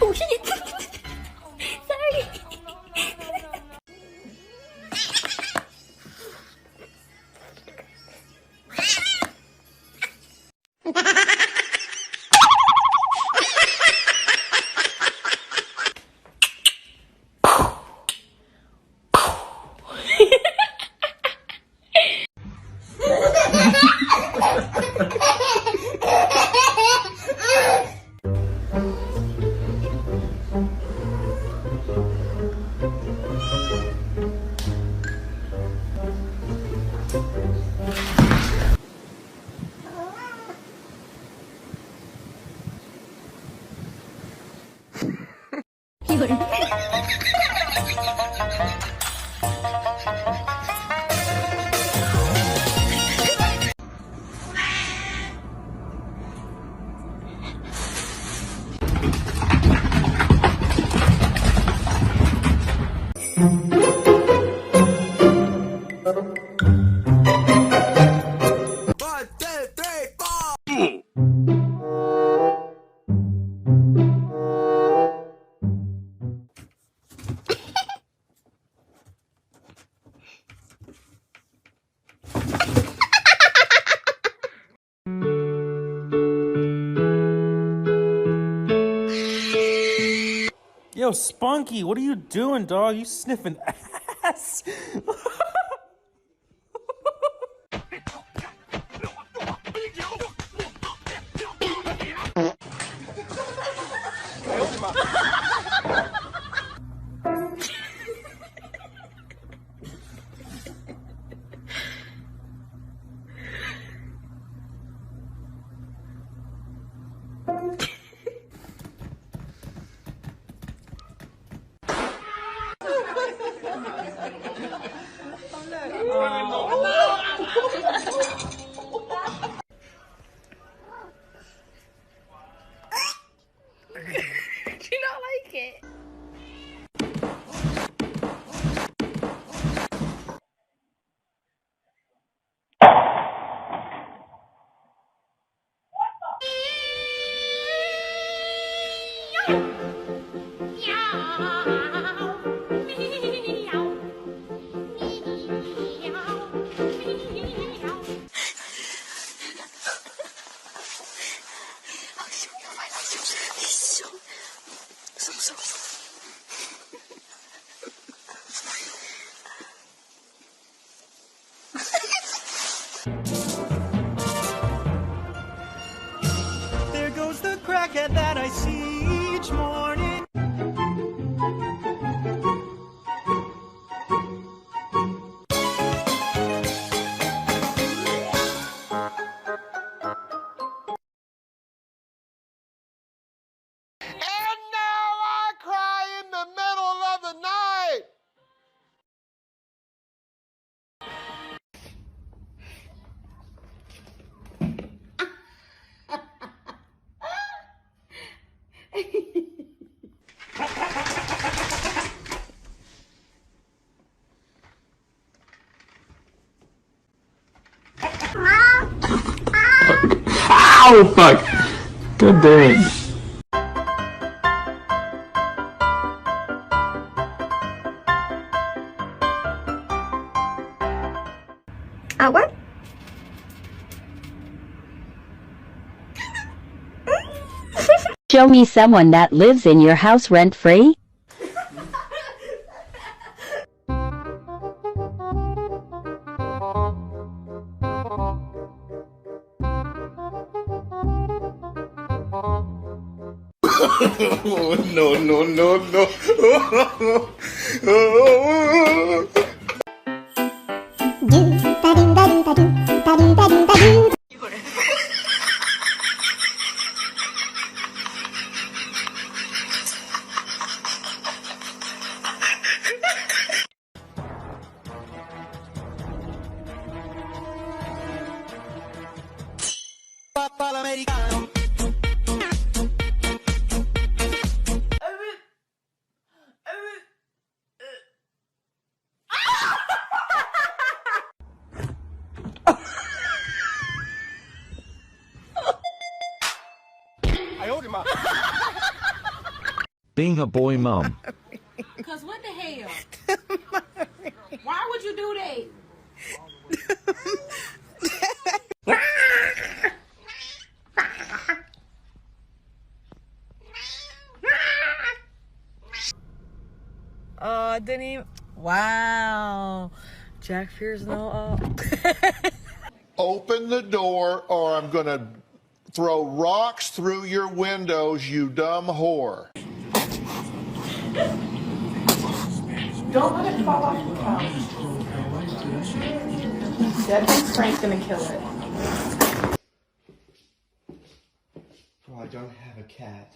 Oh shit! Sorry. Yo, Spunky, what are you doing, dog? You sniffing ass? Do you not like it? There goes the crackhead that I see each morning. And now I cry in the middle of the night. Ow, fuck. God damn it. What? Show me someone that lives in your house rent-free. No, no, no, no. I owed him up. being a boy mom. Cause what the hell? Why would you do that? I didn't even. Wow. Jack fears no. Open the door or I'm gonna throw rocks through your windows, you dumb whore. Don't let it fall off the couch. That thinks Frank's gonna kill it. Oh, I don't have a cat.